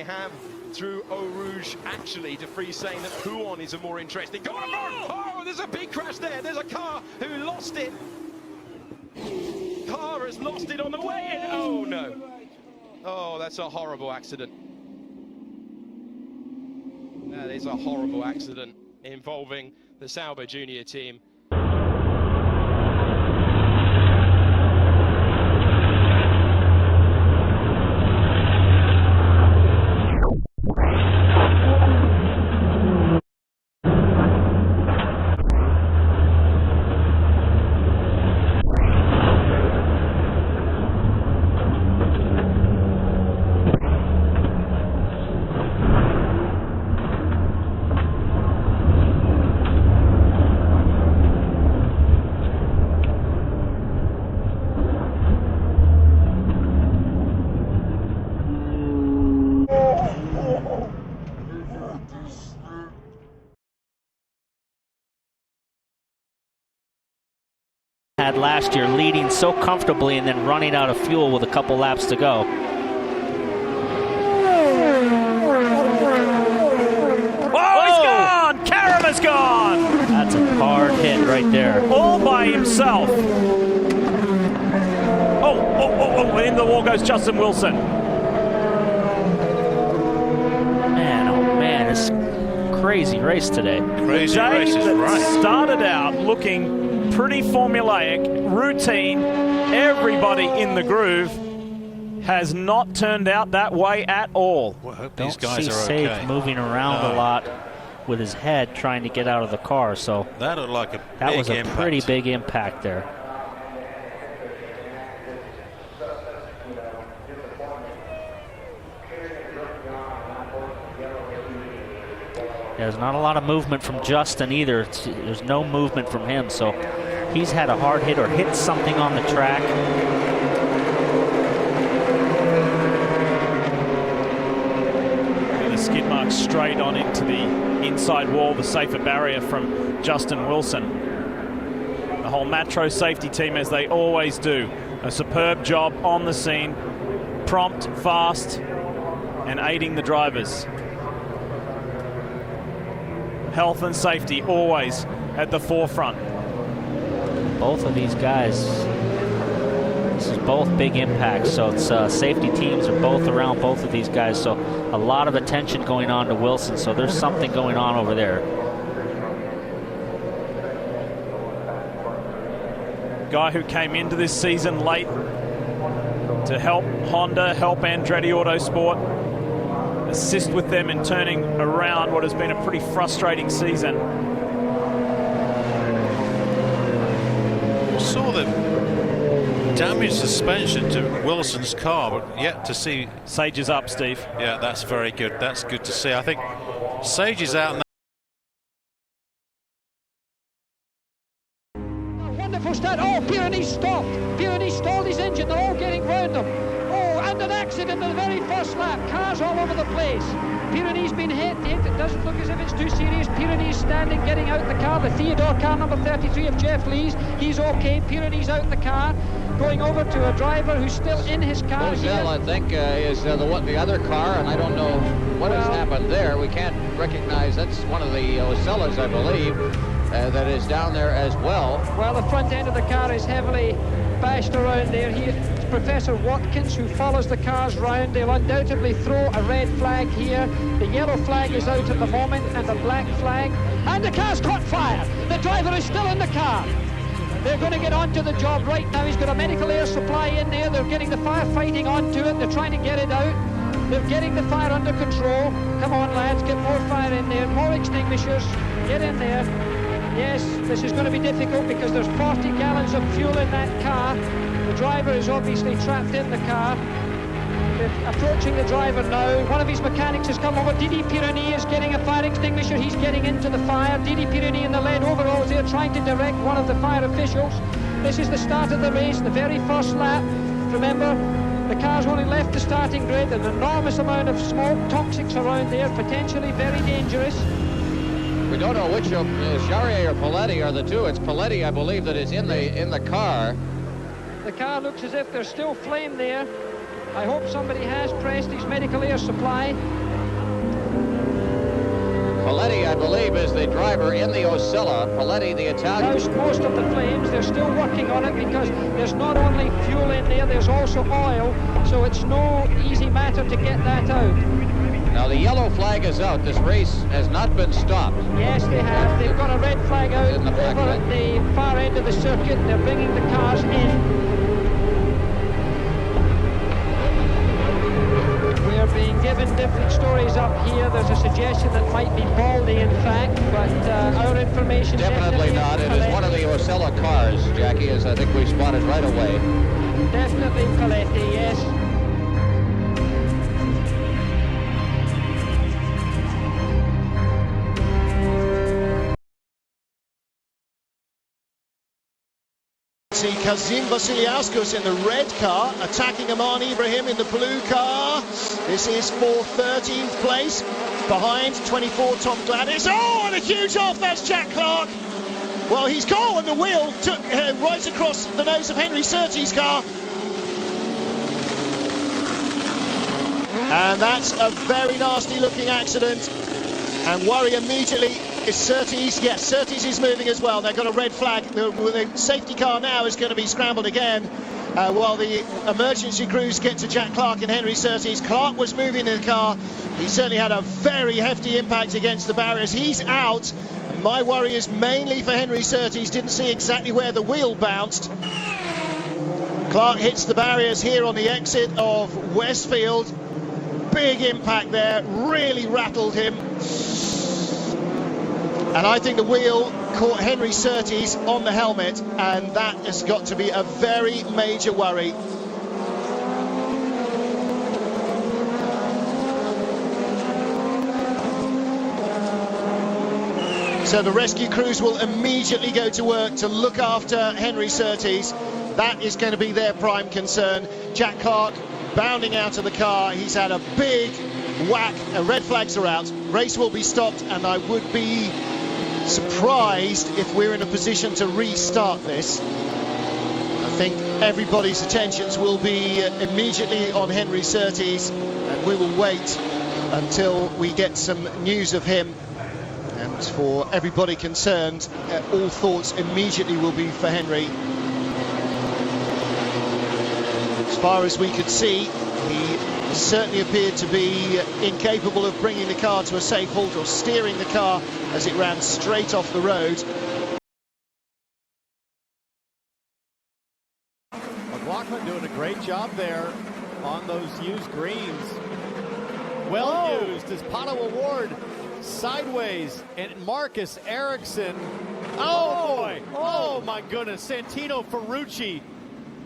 they have through Eau Rouge, actually. De Vries saying that Pouhon is a more interesting. Oh, there's a big crash there. There's a car who lost it. Car has lost it on the way in. Oh, no. Oh, that's a horrible accident. That is a horrible accident involving the Sauber Junior team. Had last year, leading so comfortably and then running out of fuel with a couple laps to go. Oh, he's gone! Karam is gone! That's a hard hit right there. All by himself. Oh, in the wall goes Justin Wilson. Man, it's a crazy race today. Crazy race is right. Started out looking pretty formulaic, routine, everybody in the groove, has not turned out that way at all. Well, I hope Don't these guys see are Sage okay. moving around a lot with his head trying to get out of the car, so that looked like that was a pretty big impact there. There's not a lot of movement from Justin either. There's no movement from him, so he's had a hard hit or hit something on the track. And the skid mark straight on into the inside wall, the safer barrier from Justin Wilson. The whole Matro safety team, as they always do, a superb job on the scene, prompt, fast, and aiding the drivers. Health and safety always at the forefront. Both of these guys, this is both big impacts, so it's safety teams are both around both of these guys, so a lot of attention going on to Wilson, so there's something going on over there. Guy who came into this season late to help Honda, help Andretti Autosport, assist with them in turning around what has been a pretty frustrating season. Saw the damaged suspension to Wilson's car, but yet to see Sage is up, Steve. Yeah, that's very good. That's good to see. I think Sage is out now. Wonderful start. Oh, Pironi stopped. Pironi stalled his engine. They're all getting round them. Oh, and an accident in the very first lap. Cars all over the place. Pironi's been hit. It doesn't look as if it's too serious. Pironi's standing, getting out the car. The Theodore car, number 33 of Jeff Lee's. He's okay. Pironi's out the car. Going over to a driver who's still in his car. Bozell, I think, is the other car, and I don't know what has happened there. We can't recognize. That's one of the Ocellas, I believe, that is down there as well. Well, the front end of the car is heavily bashed around there. It's Professor Watkins who follows the cars round. They'll undoubtedly throw a red flag here. The yellow flag is out at the moment, and the black flag. And the car's caught fire. The driver is still in the car. They're going to get onto the job right now. He's got a medical air supply in there. They're getting the firefighting onto it. They're trying to get it out. They're getting the fire under control. Come on, lads, get more fire in there. More extinguishers. Get in there. Yes, this is going to be difficult because there's 40 gallons of fuel in that car. The driver is obviously trapped in the car. They're approaching the driver now. One of his mechanics has come over. Didi Pironi is getting a fire extinguisher. He's getting into the fire. Didi Pironi in the lead overalls here trying to direct one of the fire officials. This is the start of the race, the very first lap. Remember, the car's only left the starting grid. An enormous amount of smoke, toxics around there, potentially very dangerous. We don't know which of Charrier or Paletti are the two. It's Paletti, I believe, that is in the car. The car looks as if there's still flame there. I hope somebody has pressed his medical air supply. Paletti, I believe, is the driver in the Oscilla. Paletti, the Italian. Doused most of the flames. They're still working on it because there's not only fuel in there, there's also oil, so it's no easy matter to get that out. Now the yellow flag is out. This race has not been stopped. Yes, they have. They've got a red flag out In the back over light. at the far end of the circuit. They're bringing the cars in. We're being given different stories up here. There's a suggestion that might be Baldy, in fact, but our information Definitely not. It is one of the Oscilla cars, Jackie, as I think we spotted right away. Definitely Paletti, yes. See Kazim Vasiliauskas in the red car, attacking Aman Ibrahim in the blue car. This is for 13th place, behind 24 Tom Gladys. Oh, and a huge off, that's Jack Clark. Well, he's gone, the wheel took right across the nose of Henry Surtees' car. And that's a very nasty looking accident. And worry immediately is Surtees. Yes, Surtees is moving as well. They've got a red flag. The safety car now is going to be scrambled again while the emergency crews get to Jack Clark and Henry Surtees. Clark was moving in the car. He certainly had a very hefty impact against the barriers. He's out. My worry is mainly for Henry Surtees. Didn't see exactly where the wheel bounced. Clark hits the barriers here on the exit of Westfield. Big impact there, really rattled him. And I think the wheel caught Henry Surtees on the helmet, and that has got to be a very major worry. So the rescue crews will immediately go to work to look after Henry Surtees. That is going to be their prime concern. Jack Clark bounding out of the car. He's had a big whack. Red flags are out. Race will be stopped, and I would be surprised if we're in a position to restart this. I think everybody's attentions will be immediately on Henry Surtees, and we will wait until we get some news of him. And for everybody concerned, all thoughts immediately will be for Henry. As far as we could see, he certainly appeared to be incapable of bringing the car to a safe halt or steering the car as it ran straight off the road. McLaughlin doing a great job there on those used greens. Well used as Pato Award sideways, and Marcus Ericsson. Oh boy! Oh my goodness! Santino Ferrucci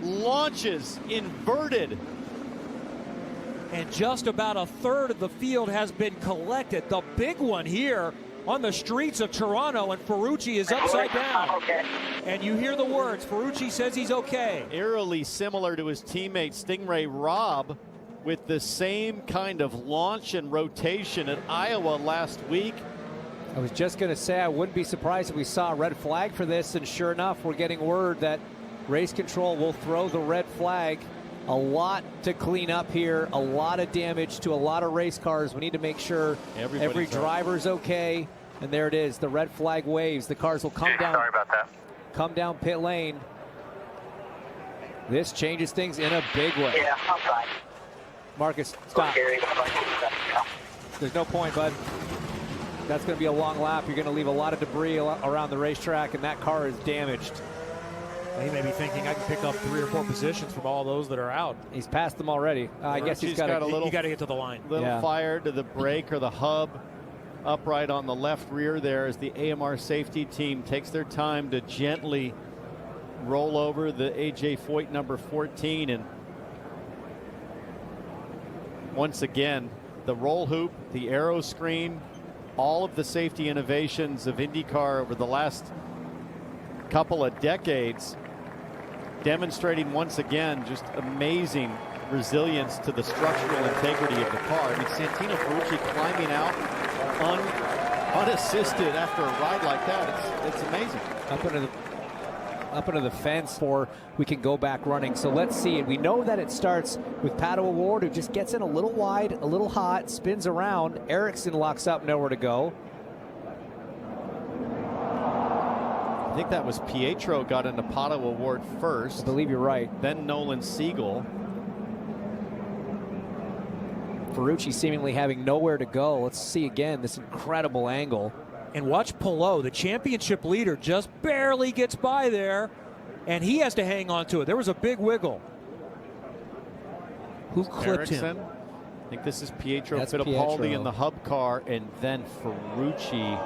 launches inverted. And just about a third of the field has been collected. The big one here on the streets of Toronto, and Ferrucci is upside down. And you hear the words. Ferrucci says he's okay. Eerily similar to his teammate Stingray Robb, with the same kind of launch and rotation at Iowa last week. I was just going to say I wouldn't be surprised if we saw a red flag for this, and sure enough, we're getting word that race control will throw the red flag. A lot to clean up here, a lot of damage to a lot of race cars. We need to make sure every driver's okay. And there it is, the red flag waves. The cars will come down. Sorry about that. Come down pit lane. This changes things in a big way. Yeah, I'm fine. Marcus, stop. There's no point, bud. That's going to be a long lap. You're going to leave a lot of debris around the racetrack, and that car is damaged. He may be thinking I can pick up 3 or 4 positions from all those that are out. He's passed them already. I guess he's got a little. You got to get to the line. Little fire to the brake or the hub, upright on the left rear there, as the AMR safety team takes their time to gently roll over the AJ Foyt number 14. And once again, the roll hoop, the aero screen, all of the safety innovations of IndyCar over the last couple of decades, demonstrating once again just amazing resilience to the structural integrity of the car. I mean, Santino Ferrucci climbing out unassisted after a ride like that, it's amazing. up into the fence before we can go back running. So let's see. And we know that it starts with Pato O'Ward, who just gets in a little wide, a little hot, spins around. Ericsson locks up, nowhere to go. I think that was Pietro got into Pato O'Ward first. I believe you're right. Then Nolan Siegel. Ferrucci seemingly having nowhere to go. Let's see again this incredible angle. And watch Palou, the championship leader, just barely gets by there, and he has to hang on to it. There was a big wiggle. Who clipped Ericsson. him? I think this is Pietro That's Fittipaldi Pietro. in the hub car, and then Ferrucci.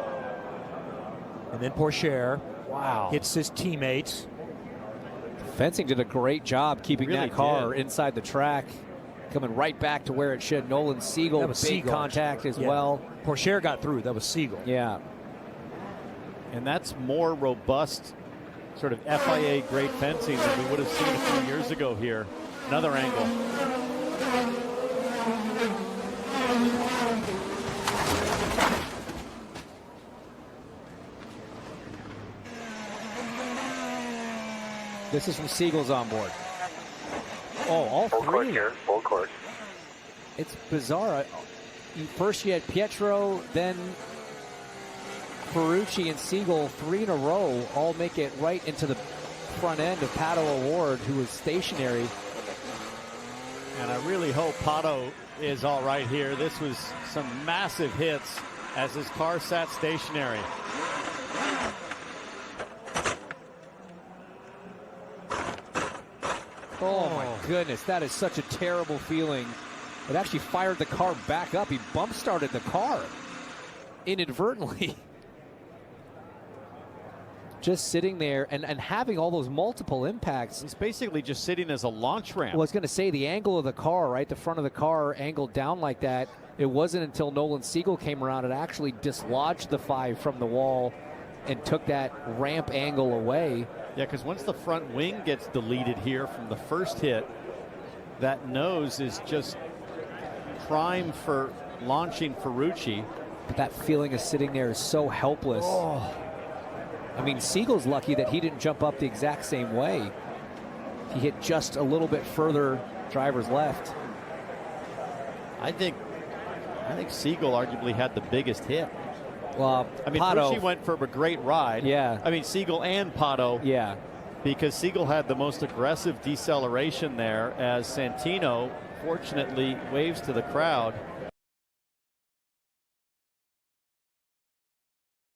And then Pourchaire Wow. hits his teammates. Fencing did a great job keeping Really that car did. inside the track, coming right back to where it should. Nolan Siegel, That big was Siegel. contact as Yeah. well. Pourchaire got through. That was Siegel. Yeah. And that's more robust, sort of FIA grade fencing than we would have seen a few years ago here. Another angle. This is from Siegel's on board. Oh, all three. Full court here, full court. It's bizarre. First you had Pietro, then Ferrucci and Siegel, 3 in a row, all make it right into the front end of Pato O'Ward, who was stationary. And I really hope Pato is all right here. This was some massive hits as his car sat stationary. Oh my goodness, that is such a terrible feeling. It actually fired the car back up. He bump started the car inadvertently. Just sitting there and having all those multiple impacts. He's basically just sitting as a launch ramp. Well, I was going to say the angle of the car, right? The front of the car angled down like that. It wasn't until Nolan Siegel came around and actually dislodged the 5 from the wall and took that ramp angle away. Yeah, because once the front wing gets deleted here from the first hit, that nose is just prime for launching Ferrucci. But that feeling of sitting there is so helpless. Oh. I mean, Siegel's lucky that he didn't jump up the exact same way. He hit just a little bit further driver's left. I think Siegel arguably had the biggest hit. Well, I mean, Pato, Ferrucci went for a great ride. Yeah. I mean, Siegel and Pato. Yeah. Because Siegel had the most aggressive deceleration there as Santino, fortunately, waves to the crowd.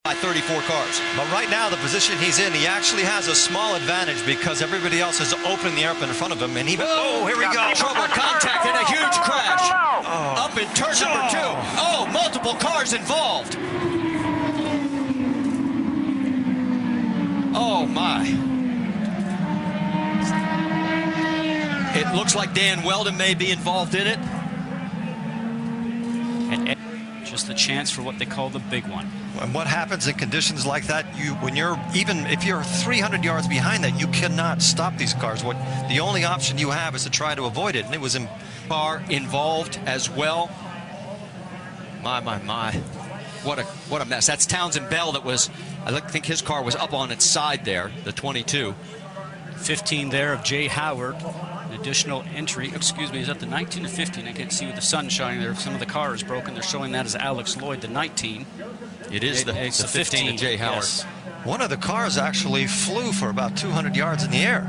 By 34 cars. But right now, the position he's in, he actually has a small advantage because everybody else is opening the air up in front of him. And he, oh, here we go. Trouble, contact, and a huge crash. Oh. Up in turn number 2. Oh, multiple cars involved. Oh, my. It looks like Dan Weldon may be involved in it. And just a chance for what they call the big one. And what happens in conditions like that, when you're, even if you're 300 yards behind that, you cannot stop these cars. The only option you have is to try to avoid it. And it was car involved as well. My. What a mess. That's Townsend Bell that was, I think his car was up on its side there, the 22. 15 there of Jay Howard. An additional entry, excuse me, is that the 19 or 15? I can't see with the sun shining there. Some of the car is broken. They're showing that as Alex Lloyd, the 19. It is the 15 of Jay Howard. Yes. One of the cars actually flew for about 200 yards in the air.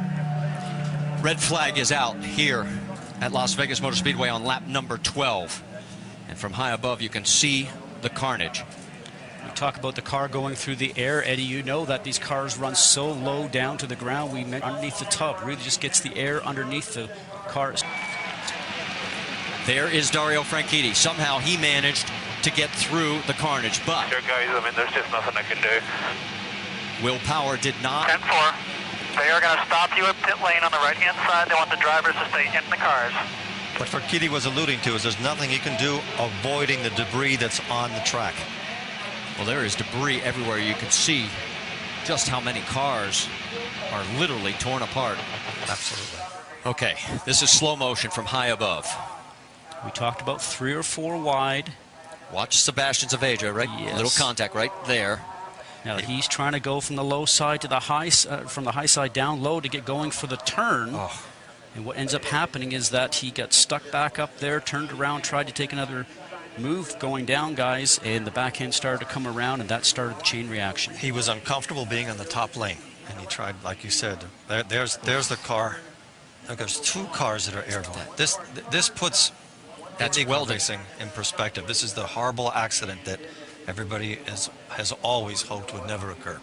Red flag is out here at Las Vegas Motor Speedway on lap number 12. And from high above, you can see the carnage. We talk about the car going through the air. Eddie, you know that these cars run so low down to the ground. We meant underneath the tub. Really just gets the air underneath the cars. There is Dario Franchitti. Somehow he managed to get through the carnage, but Sure, guys, I mean, there's just nothing I can do. Will Power did not. 10-4. They are going to stop you at pit lane on the right-hand side. They want the drivers to stay in the cars. What Franchitti was alluding to is there's nothing he can do avoiding the debris that's on the track. Well, there is debris everywhere. You can see just how many cars are literally torn apart. Absolutely. Okay, this is slow motion from high above. We talked about 3 or 4 wide. Watch Sebastian Saavedra, right? Yes. Little contact right there. Now he's trying to go from the low side to the high, from the high side down low to get going for the turn. Oh. And what ends up happening is that he got stuck back up there, turned around, tried to take another move going down, guys, and the back end started to come around, and that started the chain reaction. He was uncomfortable being on the top lane, and he tried, like you said, there's the car. Look, there's 2 cars that are airborne. This puts IndyCar racing in perspective. This is the horrible accident that everybody has always hoped would never occur.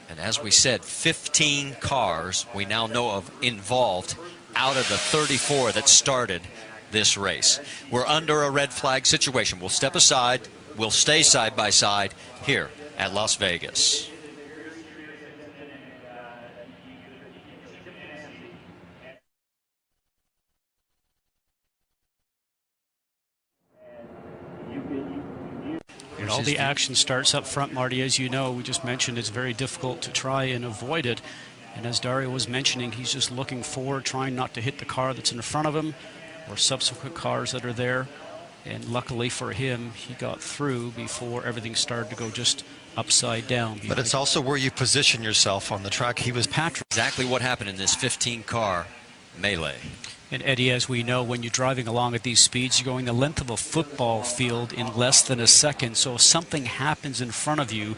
And as we said, 15 cars we now know of involved out of the 34 that started this race. We're under a red flag situation. We'll step aside. We'll stay side by side here at Las Vegas. And all the action starts up front, Marty. As you know, we just mentioned it's very difficult to try and avoid it. And as Dario was mentioning, he's just looking forward, trying not to hit the car that's in front of him or subsequent cars that are there. And luckily for him, he got through before everything started to go just upside down. But it's also where you position yourself on the track. He was Patrick. Exactly what happened in this 15-car melee. And Eddie, as we know, when you're driving along at these speeds, you're going the length of a football field in less than a second. So if something happens in front of you,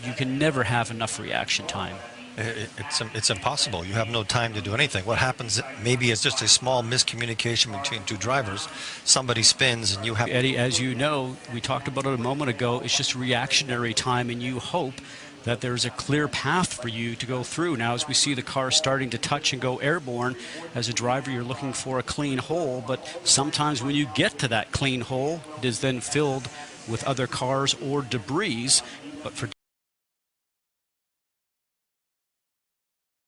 you can never have enough reaction time. It's impossible. You have no time to do anything. What happens maybe is just a small miscommunication between 2 drivers. Somebody spins and you have... Eddie, as you know, we talked about it a moment ago, it's just reactionary time, and you hope that there's a clear path for you to go through. Now, as we see the car starting to touch and go airborne, as a driver, you're looking for a clean hole, but sometimes when you get to that clean hole, it is then filled with other cars or debris. But for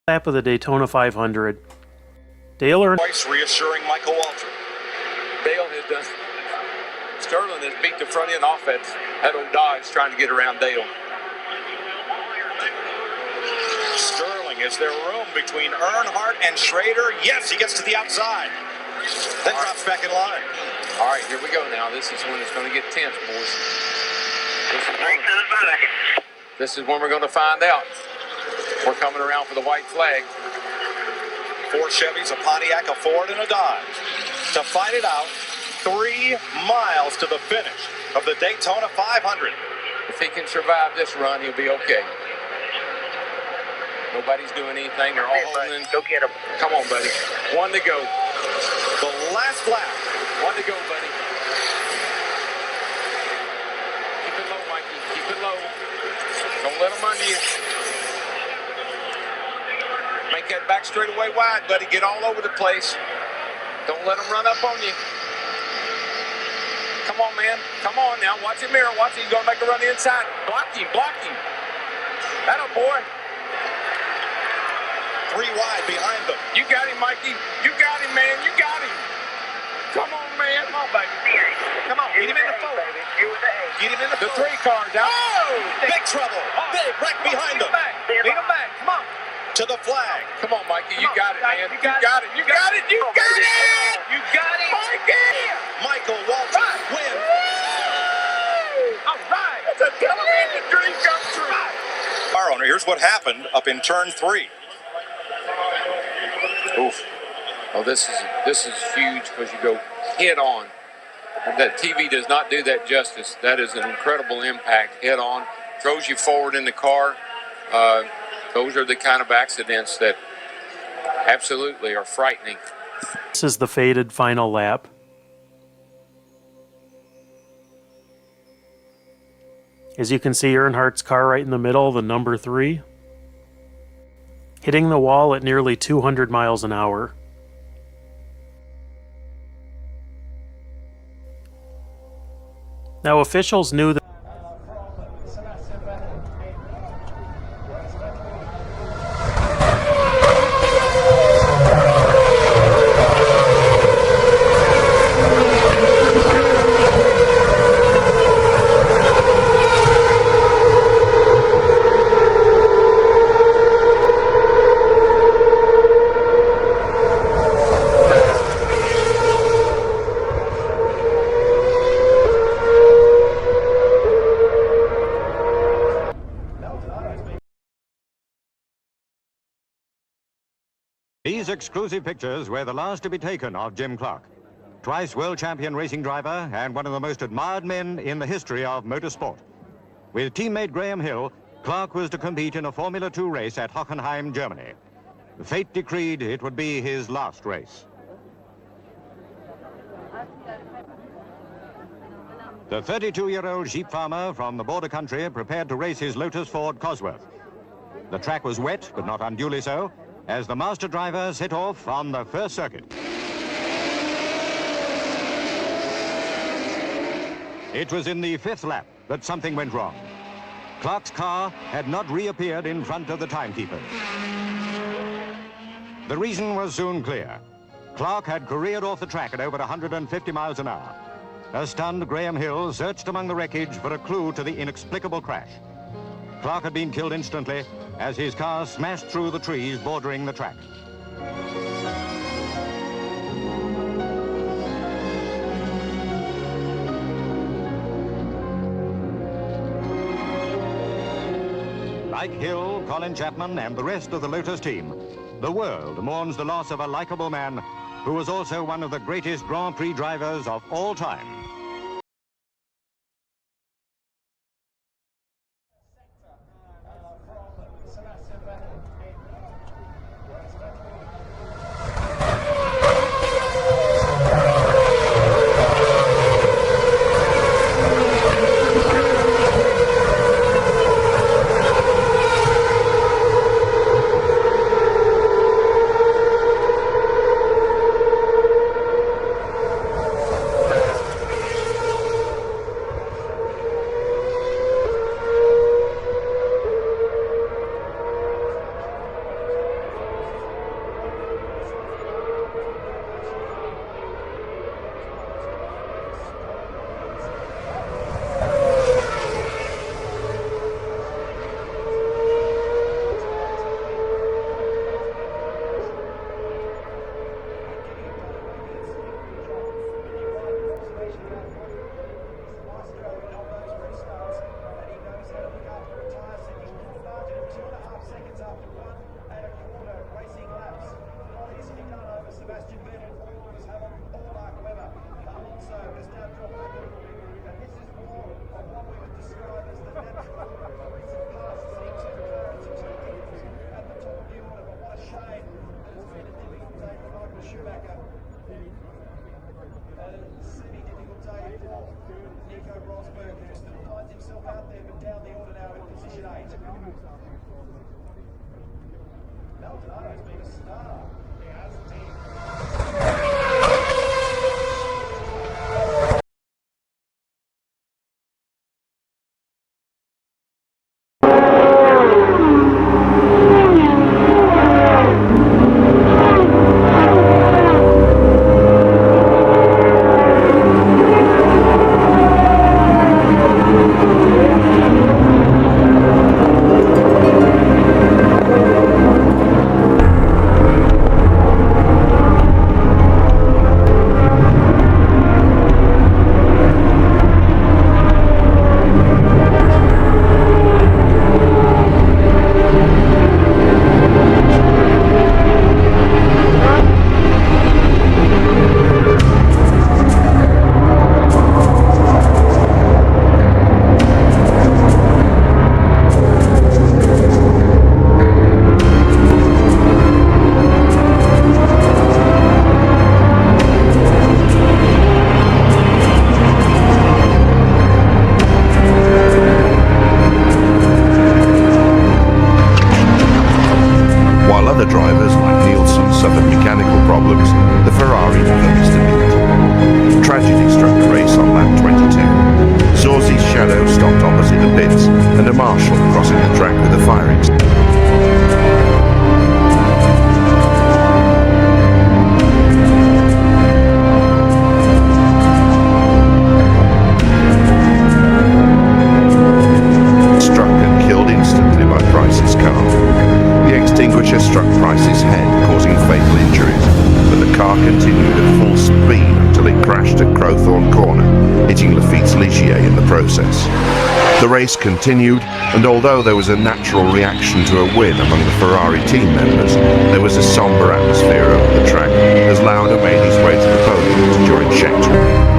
lap of the Daytona 500. Dale Earnhardt. Twice reassuring Michael Waltrip. Dale has done. Sterling has beat the front end offense. That old Dodge trying to get around Dale. Sterling, is there room between Earnhardt and Schrader? Yes, he gets to the outside. Then drops back in line. All right, here we go now. This is when it's going to get tense, boys. This is when we're going to find out. We're coming around for the white flag. 4 Chevys, a Pontiac, a Ford, and a Dodge to fight it out 3 miles to the finish of the Daytona 500. If he can survive this run, he'll be okay. Nobody's doing anything. They're all holding in. Go get him. Come on, buddy. 1 to go. The last lap. 1 to go, buddy. Keep it low, Mikey. Keep it low. Don't let them under you. Make that back straightaway wide, buddy. Get all over the place. Don't let them run up on you. Come on, man. Come on now. Watch the mirror. Watch it. He's going to make a run inside. Block him. Block him. That'll, boy. 3 wide behind them. You got him, Mikey. You got him, man. You got him. Come on, man. Come on, baby. Come on. Get him in the 4. Get him in the 3 cars out. Oh! Big trouble. Big wreck behind them. Lead him back. Come on. To the flag. Come on, Mikey. You got it, man. You got it. You got it. You got it. You got it. Mikey. Michael Waltrip wins. All right. It's a television dream come true. Car owner, here's what happened up in turn 3. Oof. Oh, this is huge because you go head on. That TV does not do that justice. That is an incredible impact. Head on. Throws you forward in the car. Those are the kind of accidents that absolutely are frightening. This is the fated final lap. As you can see, Earnhardt's car right in the middle, the number 3, hitting the wall at nearly 200 miles an hour. Now, officials knew that These exclusive pictures were the last to be taken of Jim Clark, twice world champion racing driver and one of the most admired men in the history of motorsport. With teammate Graham Hill, Clark was to compete in a Formula 2 race at Hockenheim, Germany. Fate decreed it would be his last race. The 32-year-old sheep farmer from the border country prepared to race his Lotus Ford Cosworth. The track was wet, but not unduly so, as the master driver set off on the first circuit. It was in the 5th lap that something went wrong. Clark's car had not reappeared in front of the timekeeper. The reason was soon clear. Clark had careered off the track at over 150 miles an hour. A stunned Graham Hill searched among the wreckage for a clue to the inexplicable crash. Clark had been killed instantly as his car smashed through the trees bordering the track. Like Hill, Colin Chapman, and the rest of the Lotus team, the world mourns the loss of a likable man who was also one of the greatest Grand Prix drivers of all time. Crowthorne Corner, hitting Lafitte's Ligier in the process. The race continued, and although there was a natural reaction to a win among the Ferrari team members, there was a somber atmosphere over the track as Lauda made his way to the podium to join Scheckter.